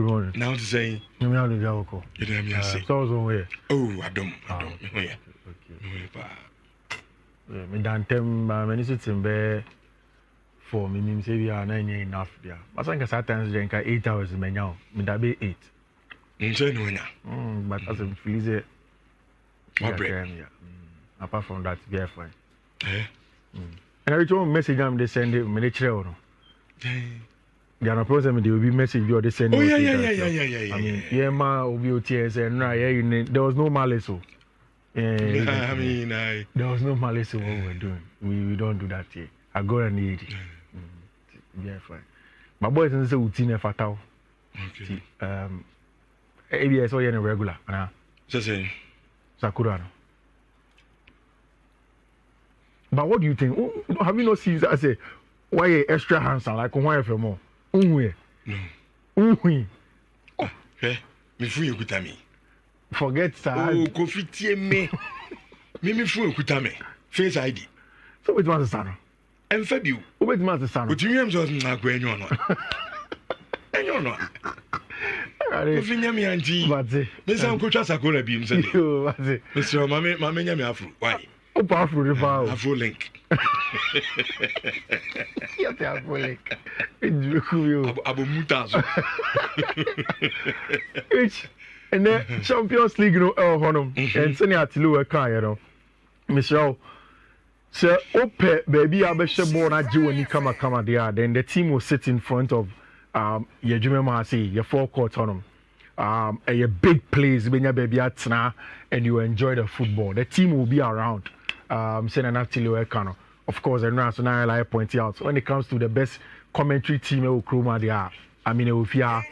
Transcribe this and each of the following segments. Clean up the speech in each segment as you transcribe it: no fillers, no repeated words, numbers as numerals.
morning. Now to say, You know the Jawko. you don't mean say. So here. Oh, I don't. Okay. Yeah. Me dan tem many sitting be for me say we are 9 enough there. But I think sometimes drink 8 hours me now. Me da be 8. Nche no nya. But as I'm feeling it. Apart from that, we are fine. Eh? And every time message they send it, me chere no. They are not problem they will be message you or they send. Oh yeah. I mean, yeah ma OBOTS and there was no malice. I mean, there was no malice in what we're doing. We don't do that here. I go and eat it. Yeah, fine. My boys and say routine fatal. Okay. ABS or regular. Just saying. Sakura. But what do you think? Have you not seen I say why you extra handsome like why for more? No. Oh, okay. Me fu ekuta me. Forget sir. Oh, Kofi tie me. Me fu ekuta me. Face ID. So which one is that? Em fa biu. Which one is that? But you am so na ko enyo no. Enyo no. Kofi nya me anti. But me say unko twa sakora bi mse. Yo, but Mr. Mame nya me afro. Why? O powerful the power. Afro link. Yeah, the Afro link. Abo mutazo. Which and the Champions League no honum and send at lower car, you know. Michelle, so ope baby abeshe ball na ji when you come there, then the team will sit in front of your Jumema say your forecourt honum. A big place when your baby at and you enjoy the football. The team will be around. Send an lower car. Of course, and now I point out when it comes to the best commentary team will chroma there. I mean, if you are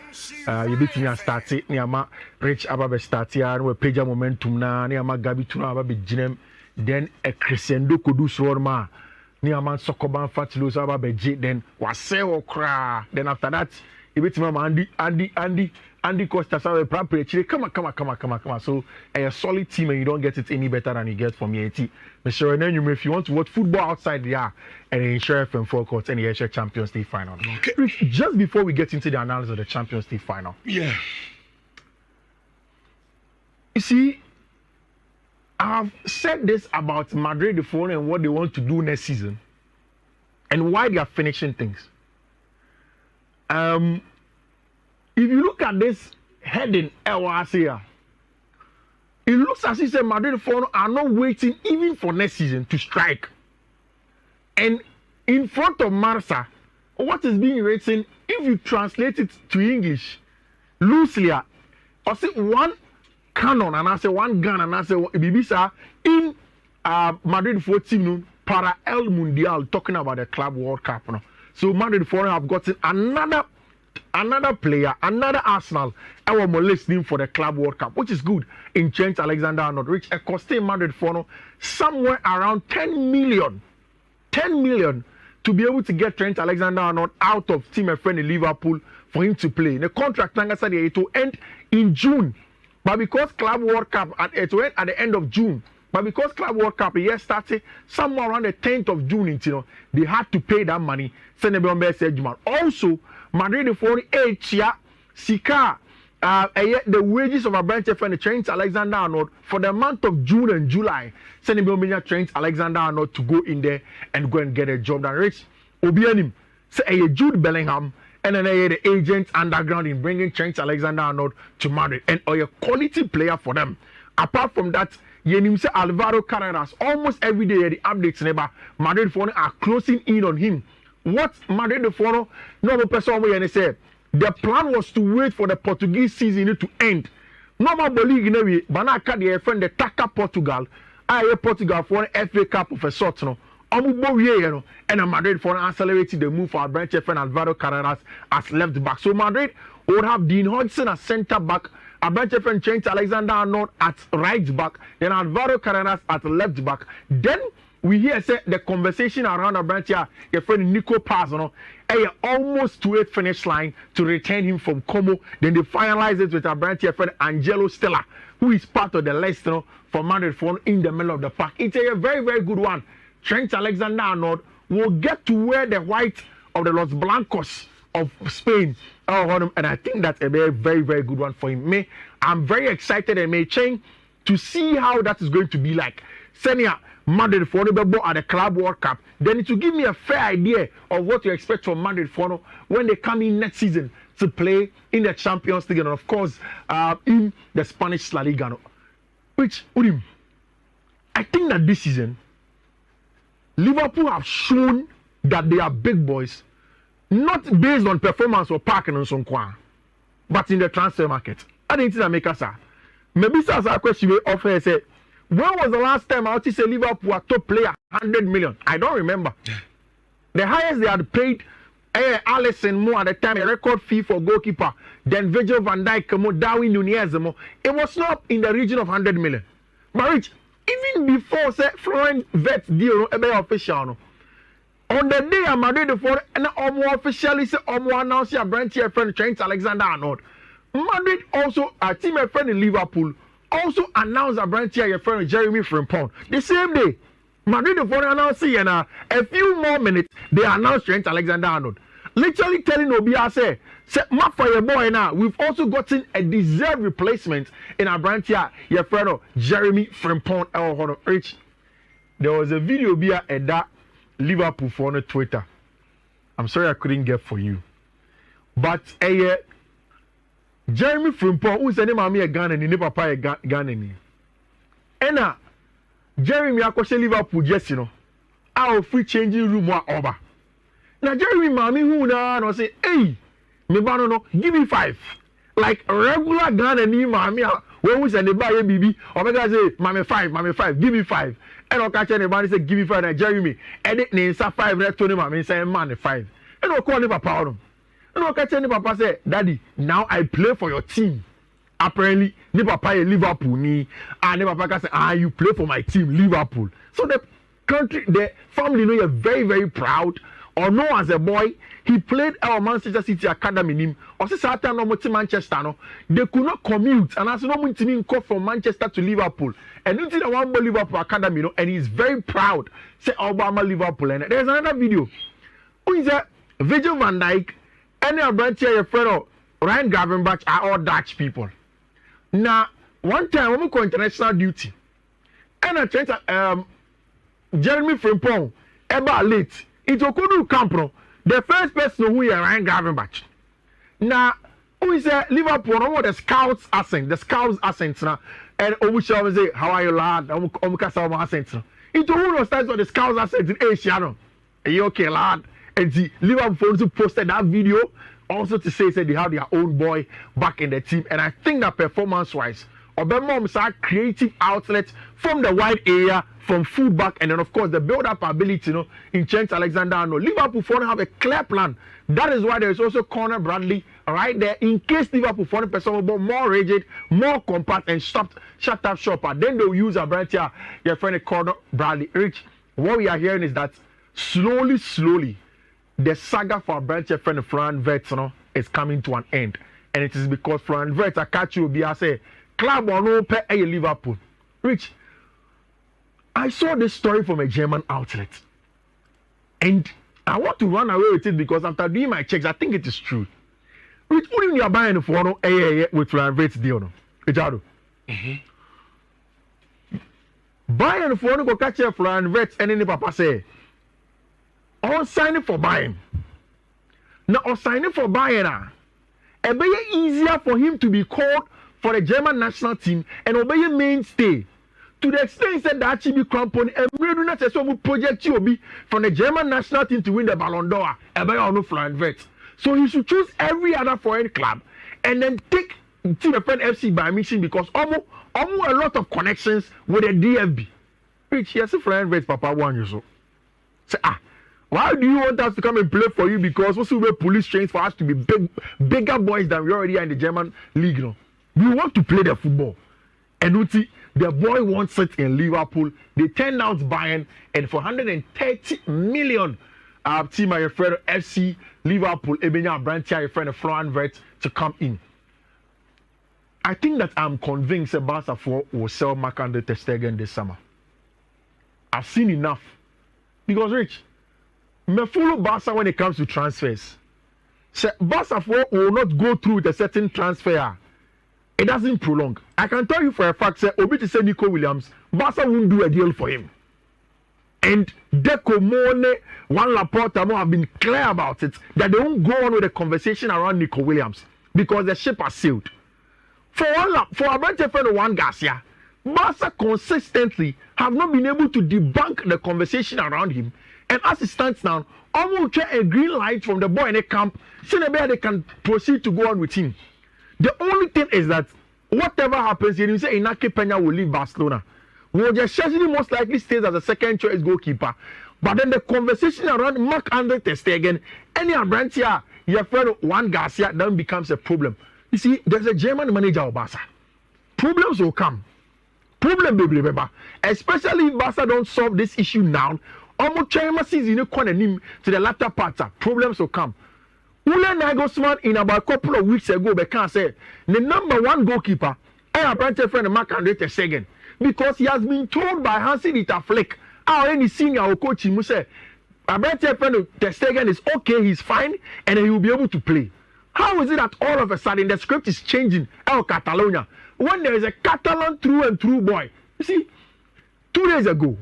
between start it, Niama Rich Ababe start here, and we page momentum na, Niama Gabi Tuna Ababe Jinem, then a crescendo could do Swarma, Niama Sokoban Fatilos Ababe J, then Waseo Kra. Then after that, you bet Mama Andy Costa Sabe properly. Come on. So a solid team and you don't get it any better than you get from EAT. Mr. Renan, if you want to watch football outside there and ensure FM4 courts and the Champions League final. Okay. Just before we get into the analysis of the Champions League final. Yeah. You see, I've said this about Madrid the phone and what they want to do next season and why they are finishing things. If you look at this heading, it looks as if Madrid are not waiting even for next season to strike. And in front of Barça, what is being written, if you translate it to English, loosely, I say one cannon and I say one gun and I say Bibisa in Madrid 14 para El Mundial, talking about the Club World Cup. No? So Madrid have gotten another player, another Arsenal, our listening for the Club World Cup, which is good in Trent Alexander-Arnold, which costing Madrid for somewhere around 10 million to be able to get Trent Alexander-Arnold out of Team FN in Liverpool for him to play. The contract, like I said, it will end in June, but because Club World Cup it will end at the end of June. But because Club World Cup started somewhere around the 10th of June, they had to pay that money. Also, Madrid for Chia Sika the wages of a branch of Trent Alexander-Arnold for the month of June and July. Sending Trent Alexander-Arnold to go in there and go and get a job that rich. Obianim say Jude Bellingham and then the agent underground in bringing Trent Alexander-Arnold to Madrid and a quality player for them. Apart from that, Yenim say Alvaro Carreras almost every day the updates neighbor Madrid for are closing in on him. What Madrid for no person we say the plan was to wait for the Portuguese season to end. Normal league in the Banaka the friend the Taka Portugal. I Portugal for an FA Cup of a sort no. And Madrid for accelerating the move for branch FN Alvaro Carreras as left back. So Madrid would have Dean Hodgson as centre back. A branch FN Trent Alexander-Arnold at right back, then Alvaro Carreras at left back. Then we hear say the conversation around a branch here, your friend Nico Paz, almost to a finish line to return him from Como. Then they finalize it with a branch here, friend Angelo Stella, who is part of the list for Madrid for in the middle of the park. It's a very, very good one. Trent Alexander-Arnold will get to wear the white of the Los Blancos of Spain. And I think that's a very, very, very good one for him. I'm very excited and may change to see how that is going to be like. Senior Madrid for at the Club World Cup. Then it will give me a fair idea of what to expect from Madrid for when they come in next season to play in the Champions League and of course in the Spanish La Liga. Which, I think that this season Liverpool have shown that they are big boys, not based on performance or parking and so on, but in the transfer market. I didn't think that make us maybe that's a question we offer. Say, when was the last time I say Liverpool a top player 100 million? I don't remember. The highest they had paid Alisson more at the time, a record fee for goalkeeper, then Virgil van Dijk, Darwin Nunez, it was not in the region of 100 million. But Rich, even before say Florent vet deal official on the day of Madrid for and officially say announce your branch here friend Trent Alexander-Arnold. Madrid also a team friend in Liverpool also announced a branch here your friend Jeremy Frimpong. The same day, Madrid for announcing and a few more minutes they announced Trent Alexander-Arnold. Literally telling Obia say my for your boy now, we've also gotten a deserved replacement in our branch here, your friend Jeremy Frimpong. Rich, there was a video via at that Liverpool for on Twitter. I'm sorry I couldn't get for you. But Jeremy Frimpong, who's the name of me a Ghana and papa a Ghana. And Jeremy Akoshe Liverpool, just our free changing room wa over. Now Jeremy Mami who now say, hey, me no, give me 5. Like regular Ghana ni Mami when we send the buy BB, Omega say, Mami 5, give me 5. And I'll catch anybody say, give me 5, and Jeremy, edit name 5, left to him, Mami say, man 5. And I'll call him papa. And I'll catch any papa say, Daddy, now I play for your team. Apparently, the papa is Liverpool ni, and the papa can say, you play for my team, Liverpool. So the country, the family know you're very, very proud. Or no, as a boy, he played our Manchester City Academy in him. Or since that time, no Manchester, no, they could not commute. And as no one team come from Manchester to Liverpool. And you see the one Liverpool Academy, and he's very proud. Say Obama Liverpool. And there's another video. Who is that? Virgil van Dijk, any of branch here, your friend Ryan Gravenberch are all Dutch people. Now, one time, when we go international duty, and I changed Jeremy Frimpong, ever late. It will go camp. The first person who is Ryan Gravenberch. Now, who is Liverpool? No, the scouts accent. The scouts accent now. And we shall say, how are you, lad? I'm accent now. It will start on the scouts accent in Asia. Are you okay, lad? And the Liverpool also posted that video also to say they have their own boy back in the team. And I think that performance-wise, Obama are creative outlets from the wide area, from fullback, and then of course the build-up ability, in Trent Alexander-Arnold. Liverpool for have a clear plan. That is why there is also Conor Bradley right there in case Liverpool for person more rigid, more compact, and shut up shop. And then they'll use a branch here, your friend Conor Bradley. Rich, what we are hearing is that slowly, the saga for branch your friend Florian Wirtz is coming to an end, and it is because Florian Wirtz I catch you be say club or no pay a Liverpool. Rich, I saw this story from a German outlet, and I want to run away with it because after doing my checks, I think it is true. Rich, who you are buying for with Florian Wirtz deal? Richard, buying for no go catch your Florian Wirtz, and then papa say, on signing for buying. Now, on signing for buying, it be easier for him to be called for the German national team and obey a mainstay. To the extent that actually be crampon and we do not say so project you be from the German national team to win the Ballon d'Or. So he should choose every other foreign club and then take Team FC by mission because almost a lot of connections with the DFB. Which yes, Florian Wirtz Papa one you so. Say why do you want us to come and play for you? Because we will police trains for us to be bigger boys than we already are in the German league. No? We want to play the football. And you see, the boy wants it in Liverpool. They turned out Bayern and for 130 million team my friend FC Liverpool, Ebenya Brantia, your friend Florian Wirtz to come in. I think that I'm convinced that Barca will sell Marc-Andre ter Stegen this summer. I've seen enough. Because Rich, me follow Barca when it comes to transfers. say Barca will not go through with a certain transfer. It doesn't prolong. I can tell you for a fact, say Obi to say Nico Williams, Barca won't do a deal for him. And Deco Mone, Juan Laporta have been clear about it that they won't go on with the conversation around Nico Williams because the ship has sailed. For Abrante friend Juan Garcia, Barca consistently have not been able to debunk the conversation around him. And as it stands now, almost a green light from the boy in the camp, so they can proceed to go on with him. The only thing is that whatever happens here, you say Inaki Peña will leave Barcelona. Well, Chesney most likely stays as a second choice goalkeeper. But then the conversation around Marc-Andre ter Stegen, any Abrantia, your friend Juan Garcia, then becomes a problem. You see, there's a German manager of Barca. Problems will come. Baby. Especially if Barca don't solve this issue now. Almost China season to the latter part. Problems will come. Ule Nagelsmann in about a couple of weeks ago, they can say the number one goalkeeper, I Abrantia friend Marc-Andre ter Stegen. Because he has been told by Hansi-Dieter Flick, any senior coach, he must say, Abrantia friend ter Stegen is okay, he's fine, and he will be able to play. How is it that all of a sudden the script is changing El Catalonia when there is a Catalan through and through boy? You see, 2 days ago,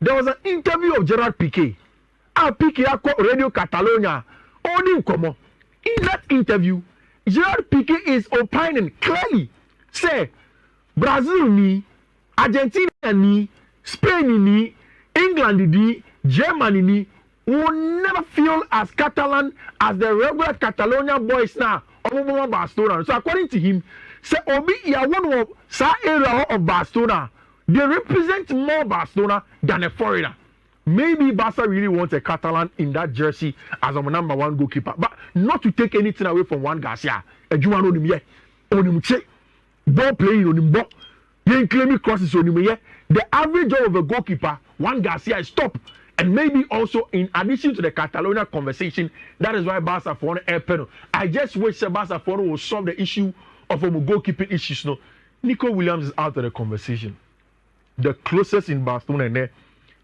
there was an interview of Gerard Piqué. Piqué Radio Catalonia. In that interview, Gerard Piqué is opining clearly. Say, Brazil ni, Argentina ni, Spain ni, England ni, Germany ni, will never feel as Catalan as the regular Catalonia boys now. Barcelona. So according to him, say Obi ya one of sa area of Barcelona. They represent more Barcelona than a foreigner. Maybe Barca really wants a Catalan in that jersey as a number one goalkeeper, but not to take anything away from Juan Garcia. Ball playing on him, claiming crosses on him. The average of a goalkeeper, Juan Garcia, is top. And maybe also in addition to the Catalonia conversation, that is why Barca for air penalty. I just wish Barca for will solve the issue of goalkeeping issues. No, Nico Williams is out of the conversation. The closest in Barcelona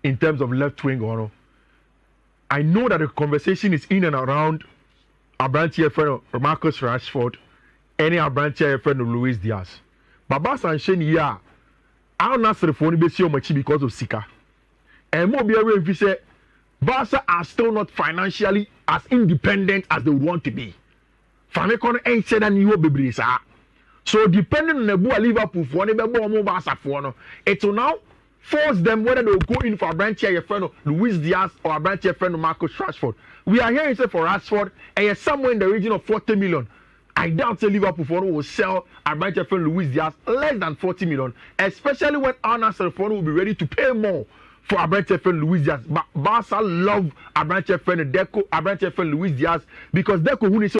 in terms of left wing or I know that the conversation is in and around Abrantia friend of Marcus Rashford, any Abrantia friend of Luis Diaz. But Barca and Shane here, I'll not say for much because of Sika. And more be aware if you say Barca are still not financially as independent as they would want to be. Famecon ain't said that you be so depending on the boy Liverpool for the more Barca for it will now force them whether they will go in for Abrantia friend of Luis Diaz or Abrantia friend of Marcus Rashford. We are hearing say for Rashford and somewhere in the region of 40 million. I doubt Liverpool will sell Abrantia friend Luis Diaz less than 40 million, especially when Al Nassr will be ready to pay more for Abrantia friend Luis Diaz. But Barca love Abrantia friend Deco, Abrantia friend Luis Diaz because Deco who is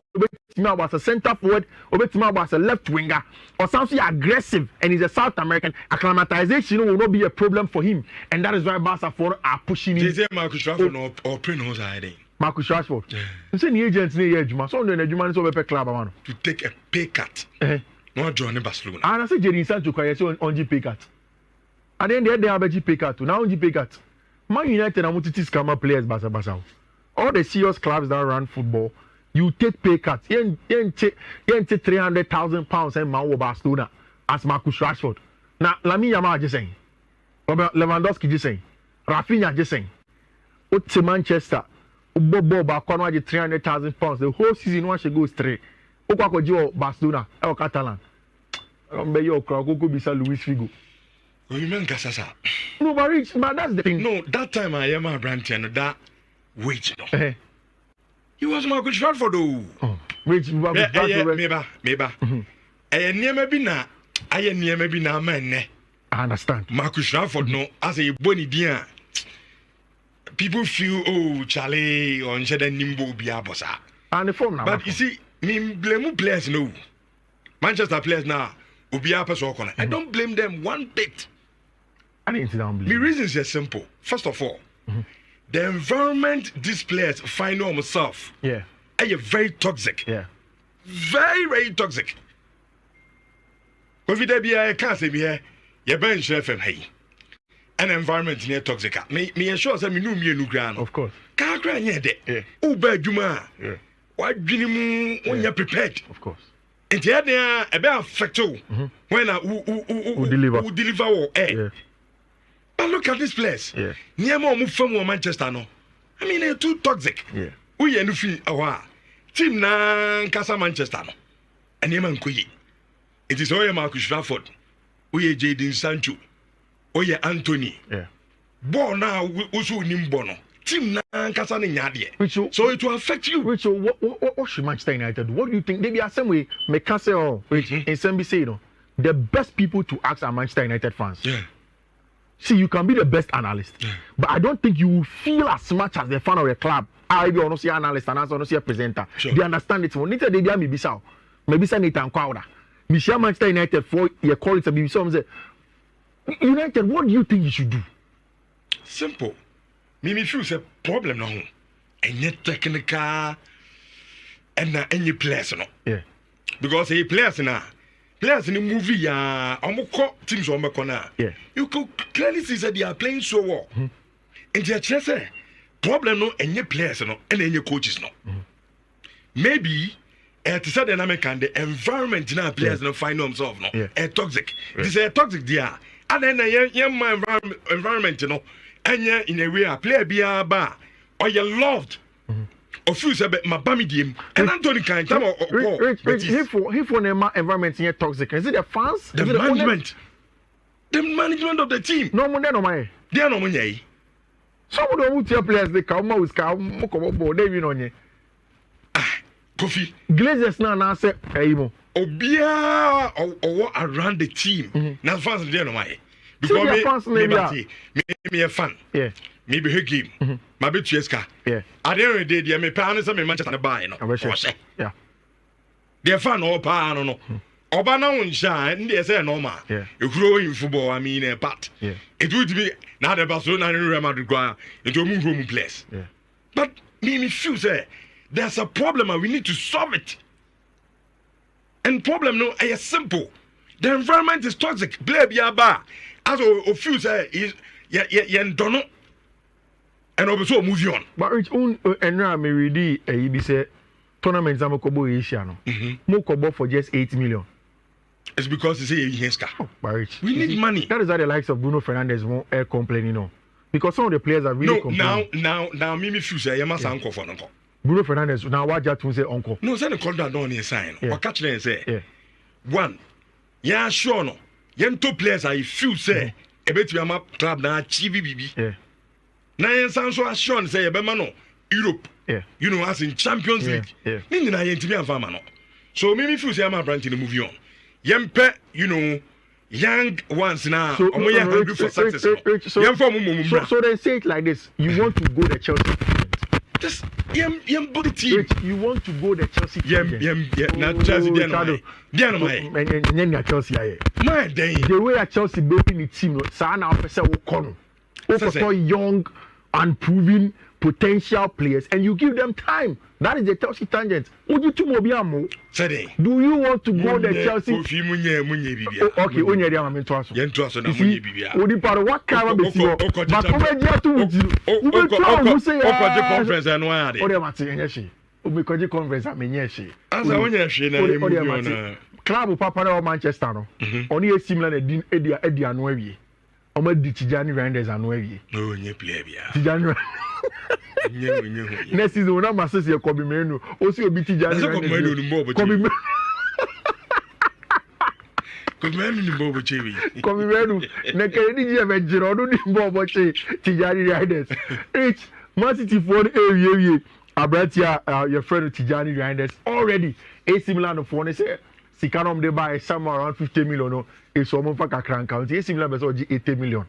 was a center forward, Obetima was a left winger, or something aggressive, and he's a South American. Acclimatization will not be a problem for him, and that is why Barca are pushing him. Marcus Rashford or Prince hiding. Marcus Rashford. You say the agents near Juma, so the Juma is over club man. To take a pay cut. Not joining Barcelona. And I say Jerry Sancho on G pay cut. And then they have a G pay cut too. Now on G pay cut. Man United and multi scammer players Barca. All the serious clubs that run football. You take pay cuts. You take 300,000 pounds and man Barcelona as Marcus Rashford. Now, Lamine Yamal just saying. Lewandowski just saying. Rafinha just saying. Ote Manchester. Bobo Bakonwa 300,000 pounds. The whole season one should go straight. Okwakoji Barcelona. El Catalan. Be your crowd. Go bisa Luis Figo. Oh, you mean Gasasa? No, but that's the thing. No, that time I am a brand and that wage. He was Marcus Rashford though. Which maybe. I never been a man. I understand. Marcus Rashford no as a bonny dear. People feel Charlie on Shedden Nimbo Biabosa. And the form now. But you see, me blame players no. Manchester players now Ubiapa Sokona. I don't blame them one bit. I didn't blame. The reasons are simple. First of all, the environment these players find themselves are very toxic. Yeah. Very, very toxic. Because I can't say here, you're bench FM hey. An environment near toxic. Me ensure that me know me no ground. Of course. Can't cry near there. Uber Juma. What dream when you're prepared? Of course. And the other a bit affected when who deliver or air. But look at this place. Yeah. Near more move from Manchester no. I mean they're too toxic. Yeah. We are feel team na Casa Manchester no. And Yeman Kuyi. It is Oya Marcus Rashford. We are Jadon Sancho. Oya Anthony. Yeah. Born now also Nimbono. Team na Casa Nyadie. So it will affect you. Rachel, what should Manchester United do? What do you think? They be the same way McCassell in Sembi say, you know, the best people to ask are Manchester United fans. Yeah. See, you can be the best analyst, but I don't think you will feel as much as the fan of the club. I be honest, analyst and also honest presenter. Sure. They understand it. When they be maybe so, maybe say Nathan Crowder. Michelle Manchester United for your colleagues and maybe some say, United, what do you think you should do? Simple. Me feel a problem now. And yet technical and any players no. Yeah. Because he players now. Players in the movie, teams on Macona. Yeah. You could clearly see that they are playing so well. And the chess problem no any players no and any coaches no. Maybe at the dynamic and the environment now players no find themselves no. A toxic. This is a toxic there. And then young environment you know. And in a way a player be a bar or you loved. Of you say my bami game and Anthony kind time or he for the environment here toxic. Is it the fans? The management. The management of the team. No money no money. They are no money. Some of them who tell players they come out with they win on you. Kofi. Glazers now say Imo. Obia or around the team. Now fans they no money. Because me a fan. Yeah. Maybe her game. My bit Cheska. Yeah. At the end of the day, my parents are Manchester buy no. Yeah. They fan all pa no. Obana on shine, they say normal. Yeah. You grow in football, I mean a part. Yeah. It would be now the Barcelona and Real Madrid go into a home place. Yeah. But me feel say there's a problem and we need to solve it. And problem no is simple. The environment is toxic. Play be a bar. As a few say is don't know. And also move on. But it's own and me ready be say tournament Zamokobo Asia no. Mokobo for just 8 million. It's because it's a Yenska. We need money. That is why the likes of Bruno Fernandes won't complain, you know. Because some of the players are really complaining. Now me feel say you must uncle for uncle. Bruno Fernandes now what just say uncle. No, say the contract don't need sign. What catch them say? One. Yeah, sure no. Yen two players I feel say a bit to my club na chibi. Yeah. Now yen sound so assured say be no Europe. Yeah. You know as in Champions League. Yeah. Nini na yen to be a farmer no. So me feel say I'm a branch in the movie on. Yen pe, you know, young ones now. So for success. So they say it like this. You want to go the Chelsea. Just yem body team. You want to go the Chelsea. Now Chelsea Chelsea. My day. The way a Chelsea building the team, so now person will come. For young, unproven, potential players, and you give them time. That is the Chelsea tangent. Would you do you want to go the Chelsea? Okay, only the I'm into us. Odi para what kind of business? But come here to with you. We try to say conference and why? Odi amati yenyeshi. We koji conference amenyeshi. Asa onyeshi na emu. Club papa na Manchester no. Oni esimla na din edi anu awie. Omo di Tijani Reinders anu awie. No nye play bia. Tijani next season we na masses here Kobe Menu. Osi obi Tijani Reinders. Kobe Menu. Kobe Menu ni bobo chewi. Kobe Menu. Na kedi je me jiro no ni bobo che Tijani Reinders. It's Man City for the Abratia your friend Tijani Reinders already AC Milan for ne say Sikanom they buy somewhere around 50 million no it's almost for kakran count AC Milan be 80 million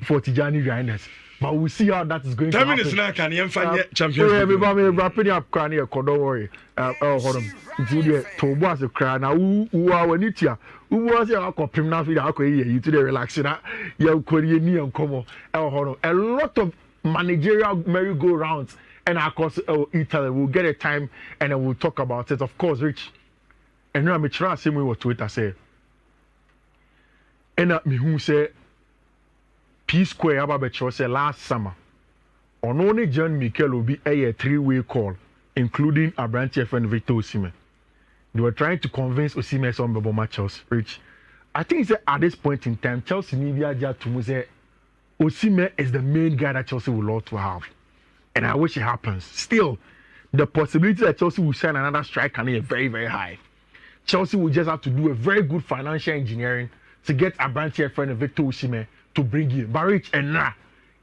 for Tijani Reinders. But we'll see how that is going to happen. 10 minutes now can you find champions league. Everybody rapid up can you don't worry. Hold on. Jude Tobo as a cry now who are when it here. Who was your copim now for the you to the relaxing that you Korean and come hold on. A lot of managerial merry-go-rounds and of course Italy will get a time and then we'll talk about it. Of course, Rich. And now I'm trying to say what Twitter say. And me who say P Square about say last summer. On only John Mikel will be a 3-way call including Abranche friend Victor Osimhen. They were trying to convince Osimhen some Bebo matches. Rich, I think at this point in time, Chelsea need to say Osimhen is the main guy that Chelsea would love to have, and I wish it happens. Still, the possibility that Chelsea will sign another striker is very, very high. Chelsea will just have to do a very good financial engineering to get Abranche friend Victor Osimhen to bring him. But Rich and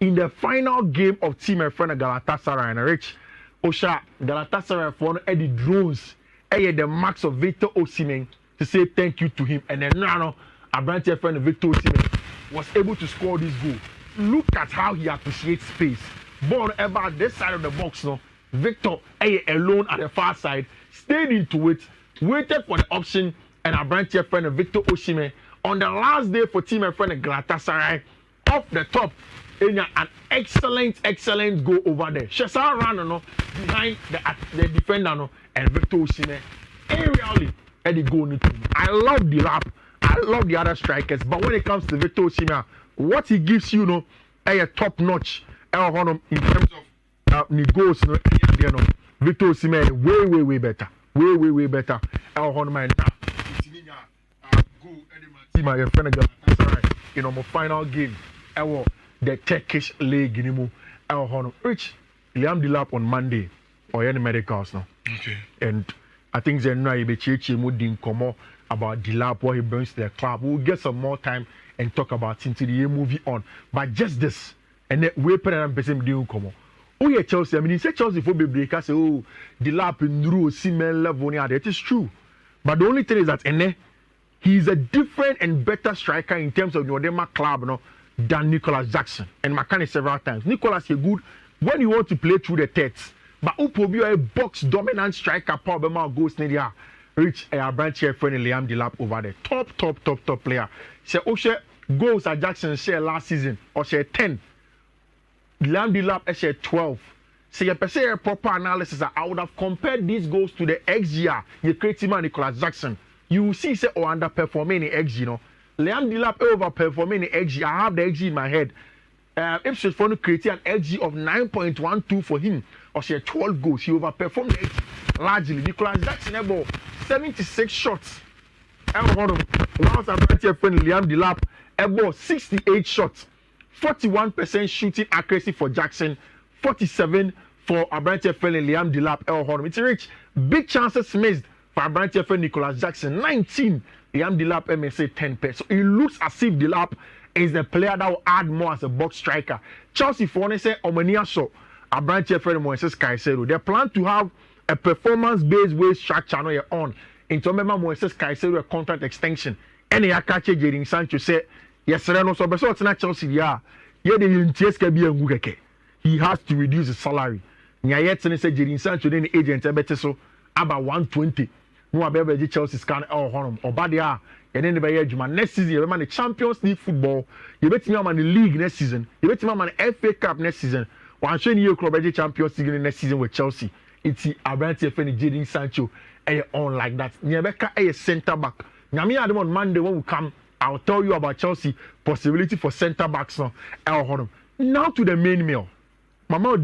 in the final game of team friend Galatasaray and Rich, Osha Galatasaray for Eddie drones, the marks of Victor Osimhen to say thank you to him, and then now Abranche friend Victor Osimhen was able to score this goal. Look at how he appreciates space. Ball about this side of the box now. Victor alone at the far side stayed into it, waited for the option, and Abranche friend Victor Osimhen on the last day for team friend Galatasaray off the top. An excellent goal over there. Shesa ran behind the defender and Victor Osimhen aerially at the goal. I love the lap. I love the other strikers, but when it comes to Victor Osimhen, what he gives you, a top notch in terms of the goals, Victor Osimhen way better. Way better. In our final game, the Turkish league Rich Liam Delap on Monday or any medicals now. Okay. And I think they know he about Delap, what he brings to the club. We'll get some more time and talk about until the movie on. But just this, and then we put an person doing come. Oh yeah, Chelsea. I mean, he said Chelsea for baby because oh Delap in Osimhen level. It is true, but the only thing is that he's a different and better striker in terms of the club, than Nicholas Jackson. And Makani several times. Nicholas is good when you want to play through the text. But Upobi a box dominant striker, power goes near Rich Abranche friend Liam Delap over there. Top player. Say Oshe goals at Jackson share last season or share 10. Liam Delap share 12. So you say a proper analysis. I would have compared these goals to the XG. You create him and Nicholas Jackson. You will see say underperforming in XG, Liam Delap overperforming in XG. I have the XG in my head. Ipswich for creating an XG of 9.12 for him. Or she had 12 goals. He overperformed the XG largely. Nicholas Jackson about 76 shots. Last Abranche friend Liam Delap about 68 shots. 41% shooting accuracy for Jackson. 47 for Abranche friend Liam Delap. It's rich. Big chances missed for Abranche friend Nicholas Jackson. 19. Liam Delap MSA 10%. So it looks as if Delap is the player that will add more as a box striker. Chelsea for say Omania so Abranche friend Moises Caicedo. They plan to have a performance-based way structure on. Into member Moises Caicedo a contract extension. And they catch Jadon Sancho say yes, no so but it's not Chelsea. Yeah, the he has to reduce his salary. Nya yet say Jadon Sancho then the agent better so about 120. No abebe Chelsea scan or badia and then the next season you man the Champions League football, you bet me man the league next season, you bet me man the FA Cup next season. One showing you club Champions League next season with Chelsea. It's Abranche friend Jadon Sancho on like that. Nyabeka a centre back. Nyami Adam on Monday when we come, I'll tell you about Chelsea possibility for centre backs now. Now to the main meal. Mama